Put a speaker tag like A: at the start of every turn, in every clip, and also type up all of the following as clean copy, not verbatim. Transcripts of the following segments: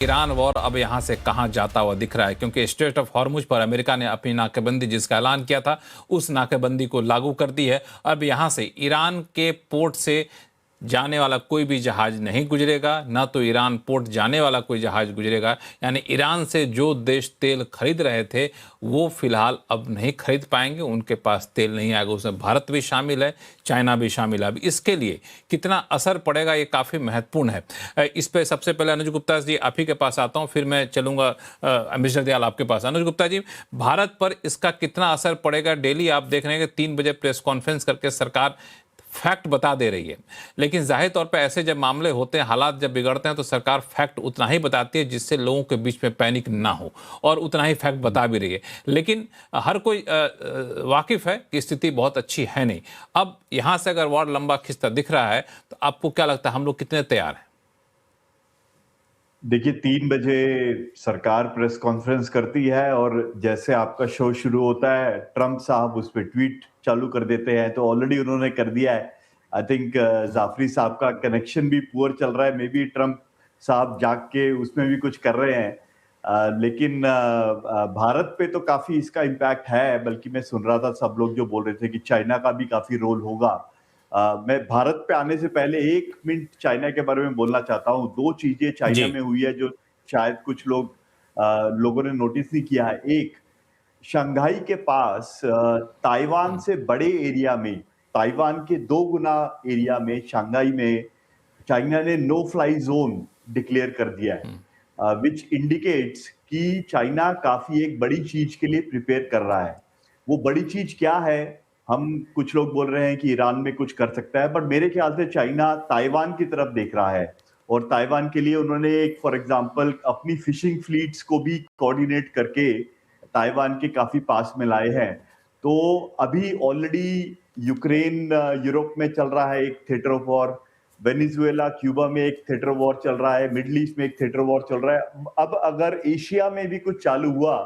A: Iran war अब यहां से कहां जाता हुआ दिख रहा है, क्योंकि स्ट्रेट ऑफ हॉर्मुज पर अमेरिका ने अपनी नाकेबंदी जिसका ऐलान किया था उस नाकेबंदी को लागू कर दी है। अब यहां से ईरान के पोर्ट से जाने वाला कोई भी जहाज नहीं गुजरेगा, ना तो ईरान पोर्ट जाने वाला कोई जहाज गुजरेगा। यानी ईरान से जो देश तेल खरीद रहे थे वो फिलहाल अब नहीं खरीद पाएंगे, उनके पास तेल नहीं आएगा। उसमें भारत भी शामिल है, चाइना भी शामिल है। अब इसके लिए कितना असर पड़ेगा ये काफ़ी महत्वपूर्ण है। इस पे सबसे पहले अनुज गुप्ता जी आप ही के पास आता हूँ, फिर मैं चलूंगा अम्बेसडर दयाल आपके पास। अनुज गुप्ता जी, भारत पर इसका कितना असर पड़ेगा? डेली आप देख रहे हैं कि 3 बजे प्रेस कॉन्फ्रेंस करके सरकार फैक्ट बता दे रही है, लेकिन जाहिर तौर पे ऐसे जब मामले होते हैं, हालात जब बिगड़ते हैं, तो सरकार फैक्ट उतना ही बताती है जिससे लोगों के बीच में पैनिक ना हो, और उतना ही फैक्ट बता भी रही है। लेकिन हर कोई वाकिफ है कि स्थिति बहुत अच्छी है नहीं। अब यहां से अगर वॉर लंबा खिंचता दिख रहा है तो आपको क्या लगता है हम लोग कितने तैयार हैं?
B: देखिए, 3 बजे सरकार प्रेस कॉन्फ्रेंस करती है और जैसे आपका शो शुरू होता है ट्रंप साहब उस पर ट्वीट चालू कर देते हैं। तो ऑलरेडी उन्होंने कर दिया है। आई थिंक जाफरी साहब का कनेक्शन भी पुअर चल रहा है। मे बी ट्रंप साहब जाग के उसमें भी कुछ कर रहे हैं। लेकिन भारत पे तो काफी इसका इम्पैक्ट है। बल्कि मैं सुन रहा था सब लोग जो बोल रहे थे कि चाइना का भी काफी रोल होगा। मैं भारत पे आने से पहले 1 मिनट चाइना के बारे में बोलना चाहता हूँ। 2 चीजें चाइना
A: जी।
B: में हुई है जो शायद कुछ लोगों ने नोटिस नहीं किया है। एक, शंघाई के पास ताइवान से बड़े एरिया में, ताइवान के 2 गुना एरिया में, शंघाई में चाइना ने नो फ्लाई जोन डिक्लेयर कर दिया है, विच इंडिकेट्स कि चाइना काफी एक बड़ी चीज के लिए प्रिपेयर कर रहा है। वो बड़ी चीज क्या है? हम कुछ लोग बोल रहे हैं कि ईरान में कुछ कर सकता है, बट मेरे ख्याल से चाइना ताइवान की तरफ देख रहा है। और ताइवान के लिए उन्होंने एक फॉर एग्जांपल अपनी फिशिंग फ्लीट्स को भी कोऑर्डिनेट करके ताइवान के काफी पास में लाए हैं। तो अभी ऑलरेडी यूक्रेन यूरोप में चल रहा है एक theatre of war, Venezuela Cuba में एक थिएटर वॉर चल रहा है, मिडिल ईस्ट में एक थिएटर वॉर चल रहा है। अब अगर एशिया में भी कुछ चालू हुआ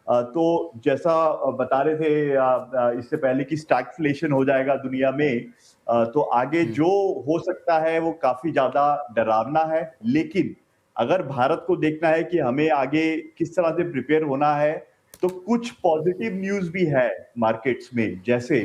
B: तो जैसा बता रहे थे इससे पहले कि स्टैगफ्लेशन हो जाएगा दुनिया में, तो आगे जो हो सकता है वो काफी ज्यादा डरावना है। लेकिन अगर भारत को देखना है कि हमें आगे किस तरह से प्रिपेयर होना है, तो कुछ पॉजिटिव न्यूज भी है मार्केट्स में। जैसे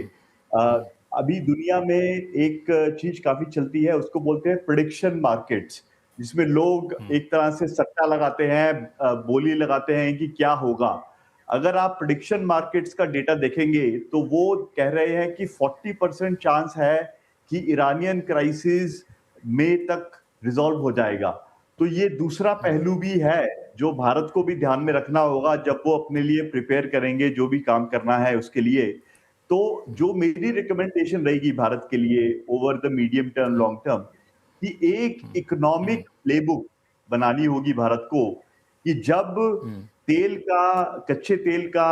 B: अभी दुनिया में एक चीज काफी चलती है, उसको बोलते हैं प्रेडिक्शन मार्केट्स, जिसमें लोग एक तरह से सट्टा लगाते हैं, बोली लगाते हैं कि क्या होगा। अगर आप प्रेडिक्शन मार्केट्स का डेटा देखेंगे तो वो कह रहे हैं कि 40% चांस है कि ईरानियन क्राइसिस मई तक रिजॉल्व हो जाएगा। तो ये दूसरा पहलू भी है जो भारत को भी ध्यान में रखना होगा जब वो अपने लिए प्रिपेयर करेंगे जो भी काम करना है उसके लिए। तो जो मेरी रिकमेंडेशन रहेगी भारत के लिए over the medium term long term, कि एक इकोनॉमिक प्लेबुक बनानी होगी भारत को, कि जब कच्चे तेल का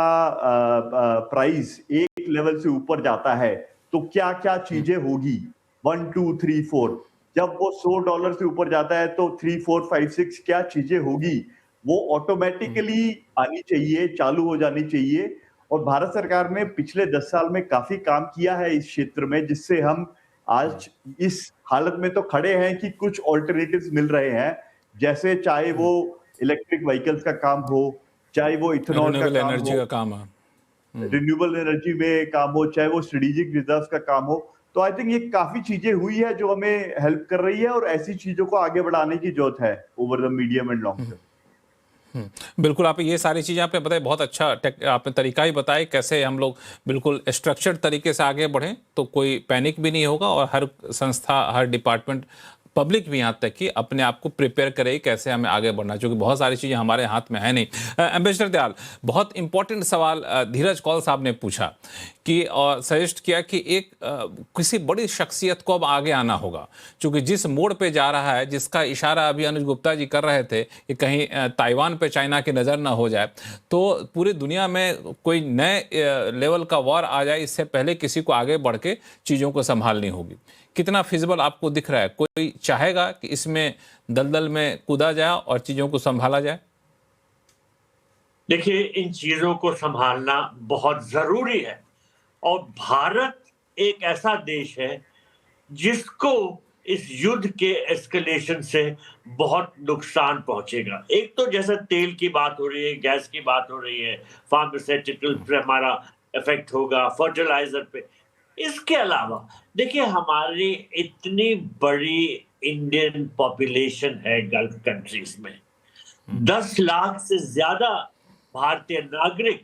B: प्राइस एक लेवल से ऊपर जाता है तो क्या क्या चीजें होगी। 1 2 3 4, जब वो $100 से ऊपर जाता है तो 3 4 5 6 क्या चीजें होगी, वो ऑटोमेटिकली आनी चाहिए, चालू हो जानी चाहिए। और भारत सरकार ने पिछले 10 साल में काफी काम किया है इस क्षेत्र में, जिससे हम आज इस हालत में तो खड़े हैं कि कुछ ऑल्टरनेटिव्स मिल रहे हैं। जैसे चाहे वो इलेक्ट्रिक व्हीकल्स का काम हो, चाहे वो इथेनॉल का
A: रिन्यूएबल
B: काम
A: एनर्जी
B: हो,
A: का काम है।
B: रिन्यूएबल एनर्जी में काम हो, चाहे वो स्ट्रेटेजिक रिजर्व का काम हो। तो आई थिंक ये काफी चीजें हुई है जो हमें हेल्प कर रही है, और ऐसी चीजों को आगे बढ़ाने की जरूरत है over the medium and long term.
A: बिल्कुल, आप ये सारी चीज़ें आपने बताई, बहुत अच्छा आपने तरीका ही बताया कैसे हम लोग बिल्कुल स्ट्रक्चर्ड तरीके से आगे बढ़ें तो कोई पैनिक भी नहीं होगा, और हर संस्था, हर डिपार्टमेंट, पब्लिक भी यहाँ तक कि अपने आप को प्रिपेयर करे कैसे हमें आगे बढ़ना, क्योंकि बहुत सारी चीज़ें हमारे हाथ में है नहीं। एम्बेसडर दयाल, बहुत इंपॉर्टेंट सवाल धीरज कौल साहब ने पूछा कि और सजेस्ट किया कि एक किसी बड़ी शख्सियत को अब आगे आना होगा, क्योंकि जिस मोड़ पे जा रहा है, जिसका इशारा अभी अनुज गुप्ता जी कर रहे थे कि कहीं ताइवान पे चाइना की नज़र ना हो जाए, तो पूरी दुनिया में कोई नए लेवल का वॉर आ जाए, इससे पहले किसी को आगे बढ़ के चीज़ों को संभालनी होगी। कितना फिजिबल आपको दिख रहा है? कोई चाहेगा कि इसमें दलदल में कूदा जाए और चीज़ों को संभाला जाए?
C: देखिए, इन चीजों को संभालना बहुत जरूरी है, और भारत एक ऐसा देश है जिसको इस युद्ध के एस्केलेशन से बहुत नुकसान पहुंचेगा। एक तो जैसे तेल की बात हो रही है, गैस की बात हो रही है, फार्मास्यूटिकल पे हमारा इफेक्ट होगा, फर्टिलाइजर पे। इसके अलावा देखिए, हमारी इतनी बड़ी इंडियन पॉपुलेशन है गल्फ कंट्रीज में, 10 लाख से ज्यादा भारतीय नागरिक,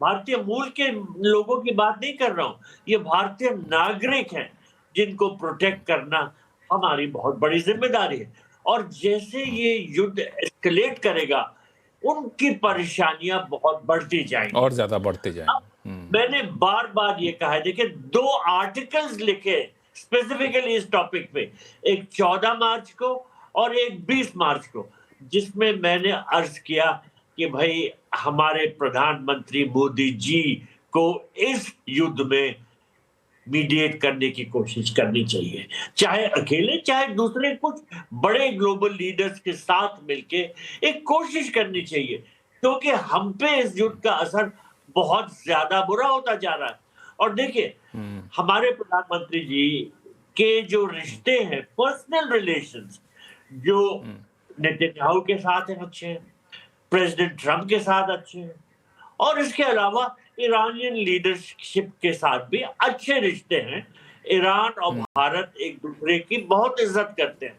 C: भारतीय मूल के लोगों की बात नहीं कर रहा हूं, ये भारतीय नागरिक हैं जिनको प्रोटेक्ट करना हमारी बहुत बड़ी जिम्मेदारी है। और जैसे ये युद्ध एस्केलेट करेगा, उनकी परेशानियां बहुत बढ़ती जाएंगी
A: और ज्यादा बढ़ते जाएंगे।
C: मैंने बार बार ये कहा है, देखिए 2 आर्टिकल्स लिखे स्पेसिफिकली इस टॉपिक पे, एक 14 मार्च को और एक 20 मार्च को, जिसमें मैंने अर्ज किया कि भाई हमारे प्रधानमंत्री मोदी जी को इस युद्ध में मीडिएट करने की कोशिश करनी चाहिए, चाहे अकेले चाहे दूसरे कुछ बड़े ग्लोबल लीडर्स के साथ मिलके एक कोशिश करनी चाहिए, क्योंकि हम पे इस युद्ध का असर बहुत ज्यादा बुरा होता जा रहा है। और देखिए, हमारे प्रधानमंत्री जी के जो रिश्ते हैं, पर्सनल रिलेशंस, जो नेतन्याहू के साथ हैं अच्छे हैं, प्रेसिडेंट ट्रंप के साथ अच्छे हैं, और इसके अलावा ईरानियन लीडरशिप के साथ भी अच्छे रिश्ते हैं। ईरान और भारत एक दूसरे की बहुत इज्जत करते हैं।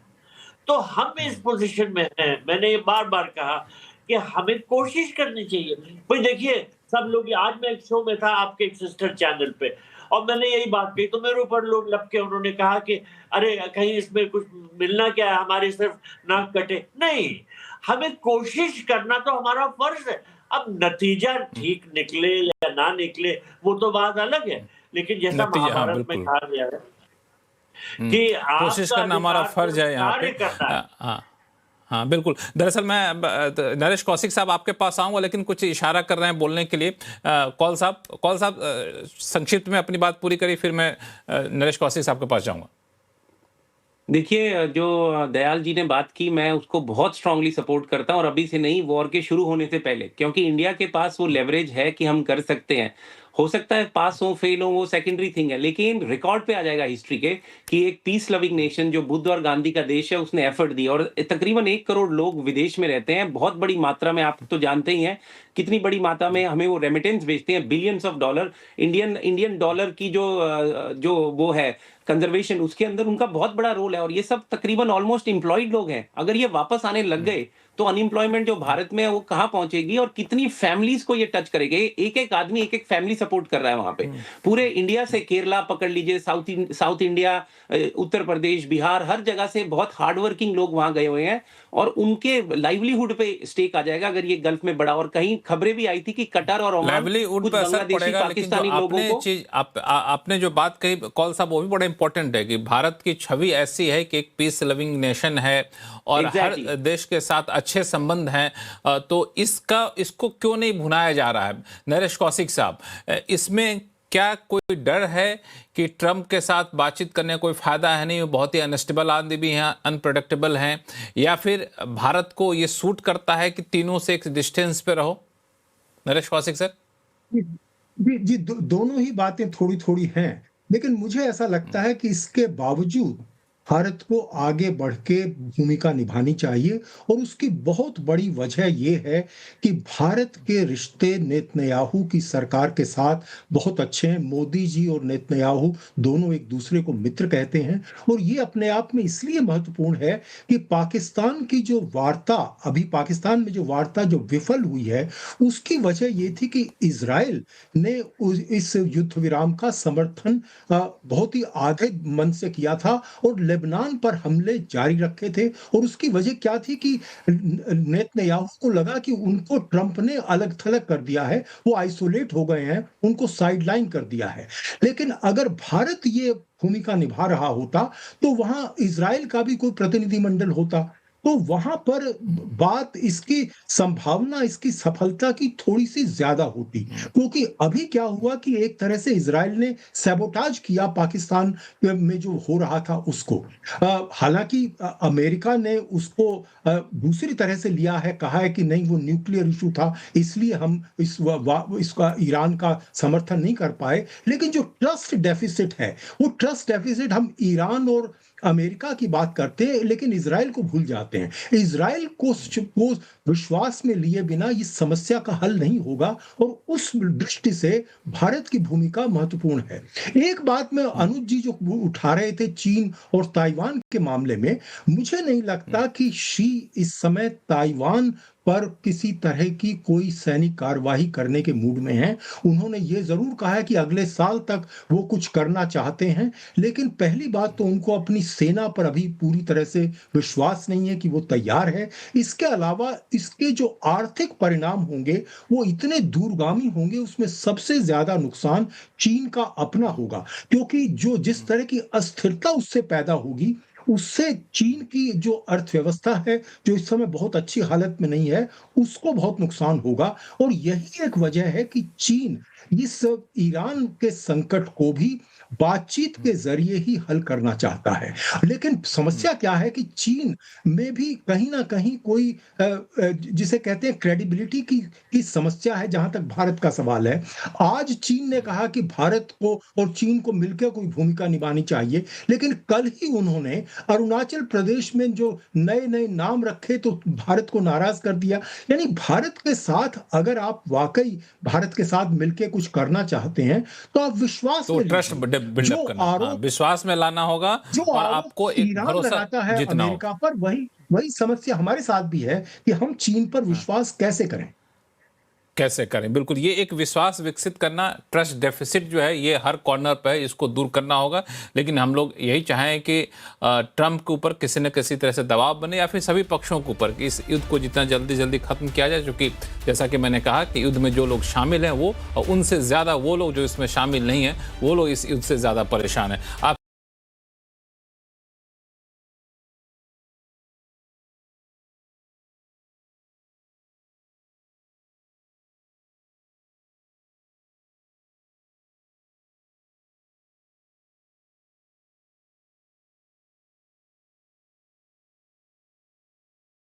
C: तो हम इस पोजीशन में हैं, मैंने ये बार बार कहा कि हमें कोशिश करनी चाहिए। भाई देखिए, सब लोग, आज मैं एक शो में था आपके एक सिस्टर चैनल पे, और मैंने यही बात कही, तो मेरे ऊपर लोग लपके, उन्होंने कहा कि अरे कहीं इसमें कुछ मिलना क्या है, हमारी सिर्फ नाक कटे। नहीं, हमें कोशिश करना तो हमारा फर्ज है। अब नतीजा ठीक निकले या ना निकले वो तो बात अलग है, लेकिन जैसा महाभारत में कहा गया है कि
A: कोशिश करना हमारा फर्ज है यहाँ पे। हाँ बिल्कुल। दरअसल मैं नरेश कौशिक साहब आपके पास आऊंगा, लेकिन कुछ इशारा कर रहे हैं बोलने के लिए। कौल साहब संक्षिप्त में अपनी बात पूरी करिए, फिर मैं नरेश कौशिक साहब के पास जाऊंगा।
D: देखिए, जो दयाल जी ने बात की, मैं उसको बहुत स्ट्रांगली सपोर्ट करता हूं, और अभी से नहीं, वॉर के शुरू होने से पहले, क्योंकि इंडिया के पास वो लेवरेज है कि हम कर सकते हैं। हो सकता है पास हो फेल हो, वो सेकेंडरी थिंग है, लेकिन रिकॉर्ड पे आ जाएगा हिस्ट्री के कि एक पीस लविंग नेशन जो बुद्ध और गांधी का देश है, उसने एफर्ट दिया। और तकरीबन 1 करोड़ लोग विदेश में रहते हैं, बहुत बड़ी मात्रा में, आप तो जानते ही हैं कितनी बड़ी मात्रा में हमें वो रेमिटेंस भेजते हैं, billions of dollar. Indian dollar की जो वो है कंजर्वेशन, उसके अंदर उनका बहुत बड़ा रोल है। और ये सब तकरीबन ऑलमोस्ट एम्प्लॉयड लोग हैं। अगर ये वापस आने लग गए तो अनएम्प्लॉयमेंट जो भारत में है वो कहां पहुंचेगी, और कितनी फैमिलीज को ये टच करेगी। एक एक आदमी एक एक फैमिली सपोर्ट कर रहा है वहां पे, पूरे इंडिया से। केरला पकड़ लीजिए, साउथ इंडिया, उत्तर प्रदेश, बिहार, हर जगह से बहुत हार्ड वर्किंग लोग वहां गए हुए हैं, और उनके लाइवलीहुड पे स्टेक आ जाएगा अगर ये गल्फ में बढ़ा। और कहीं खबरें भी आई थी कि कतर और ओमान
A: लाइवलीहुड पे असर पड़ेगा, लेकिन जो आपने चीज आपने जो बात कही कौल साहब, वो भी बड़ा इंपॉर्टेंट है कि भारत की छवि ऐसी है कि एक पीस लविंग नेशन है और हर देश के साथ अच्छे संबंध हैं, तो इसको क्यों नहीं भुनाया जा रहा है? नरेश कौशिक साहब, इसमें क्या कोई डर है कि ट्रंप के साथ बातचीत करने कोई फायदा है नहीं, वो बहुत ही अनस्टेबल आदमी भी हैं, अनप्रेडिक्टेबल हैं, या फिर भारत को ये सूट करता है कि तीनों से एक डिस्टेंस पे रहो? नरेश कौशिक सर।
E: जी, दोनों ही बातें थोड़ी थोड़ी हैं, लेकिन मुझे ऐसा लगता है कि इसके बावजूद भारत को आगे बढ़ के भूमिका निभानी चाहिए। और उसकी बहुत बड़ी वजह यह है कि भारत के रिश्ते नेतन्याहू की सरकार के साथ बहुत अच्छे हैं। मोदी जी और नेतन्याहू दोनों एक दूसरे को मित्र कहते हैं, और ये अपने आप में इसलिए महत्वपूर्ण है कि पाकिस्तान की जो वार्ता, अभी पाकिस्तान में जो वार्ता जो विफल हुई है, उसकी वजह ये थी कि इजराइल ने इस युद्ध विराम का समर्थन बहुत ही आधे मन से किया था और लेबनान पर हमले जारी रखे थे। और उसकी वजह क्या थी कि नेतन्याहू को लगा कि उनको ट्रंप ने अलग थलग कर दिया है, वो आइसोलेट हो गए हैं, उनको साइडलाइन कर दिया है। लेकिन अगर भारत ये भूमिका निभा रहा होता तो वहां इजराइल का भी कोई प्रतिनिधिमंडल होता, तो वहां पर बात, इसकी संभावना, इसकी सफलता की थोड़ी सी ज्यादा होती। क्योंकि अभी क्या हुआ कि एक तरह से इजराइल ने सैबोटाज किया पाकिस्तान में जो हो रहा था उसको। हालांकि अमेरिका ने उसको दूसरी तरह से लिया है, कहा है कि नहीं, वो न्यूक्लियर इशू था, इसलिए हम इसका ईरान का समर्थन नहीं कर पाए। लेकिन जो ट्रस्ट डेफिसिट है, वो ट्रस्ट डेफिसिट हम ईरान और अमेरिका की बात करते हैं लेकिन इज़राइल को भूल जाते हैं। इज़राइल को विश्वास में लिए बिना इस समस्या का हल नहीं होगा और उस दृष्टि से भारत की भूमिका महत्वपूर्ण है। एक बात में अनुज जी जो उठा रहे थे चीन और ताइवान के मामले में, मुझे नहीं लगता कि शी इस समय ताइवान पर किसी तरह की कोई सैनिक कार्यवाही करने के मूड में हैं। उन्होंने ये ज़रूर कहा है कि अगले साल तक वो कुछ करना चाहते हैं, लेकिन पहली बात तो उनको अपनी सेना पर अभी पूरी तरह से विश्वास नहीं है कि वो तैयार है। इसके अलावा इसके जो आर्थिक परिणाम होंगे, वो इतने दूरगामी होंगे, उसमें सबसे ज़्यादा नुकसान चीन का अपना होगा, क्योंकि जिस तरह की अस्थिरता उससे पैदा होगी, उससे चीन की जो अर्थव्यवस्था है, जो इस समय बहुत अच्छी हालत में नहीं है, उसको बहुत नुकसान होगा। और यही एक वजह है कि चीन इस ईरान के संकट को भी बातचीत के जरिए ही हल करना चाहता है। लेकिन समस्या क्या है कि चीन में भी कहीं ना कहीं कोई जिसे कहते हैं क्रेडिबिलिटी की समस्या है, जहां तक भारत का सवाल है। आज चीन ने कहा कि भारत को और चीन को मिलकर कोई भूमिका निभानी चाहिए, लेकिन कल ही उन्होंने अरुणाचल प्रदेश में जो नए नए नाम रखे तो भारत को नाराज कर दिया। यानी भारत के साथ अगर आप वाकई भारत के साथ मिलकर कुछ करना चाहते हैं तो आप विश्वास
A: तो
E: में
A: ट्रस्ट
E: लीजिए।
A: बिल्डअप
E: जो
A: करना, हाँ,
E: आरोप
A: विश्वास में लाना होगा
E: जो
A: और
E: आरोप
A: आपको एक
E: ईरान
A: भरोसा
E: लगाता है
A: जीतना होगा।
E: अमेरिका पर, वही वही समस्या हमारे साथ भी है कि हम चीन पर विश्वास कैसे करें।
A: कैसे करें, बिल्कुल, ये एक विश्वास विकसित करना, ट्रस्ट डेफिसिट जो है ये हर कॉर्नर पे है, इसको दूर करना होगा। लेकिन हम लोग यही चाहें कि ट्रंप के ऊपर किसी न किसी तरह से दबाव बने या फिर सभी पक्षों के ऊपर कि इस युद्ध को जितना जल्दी जल्दी खत्म किया जाए, क्योंकि जैसा कि मैंने कहा कि युद्ध में जो लोग शामिल हैं वो, और उनसे ज़्यादा वो लोग जो इसमें शामिल नहीं हैं, वो लोग इस युद्ध से ज़्यादा परेशान हैं। आप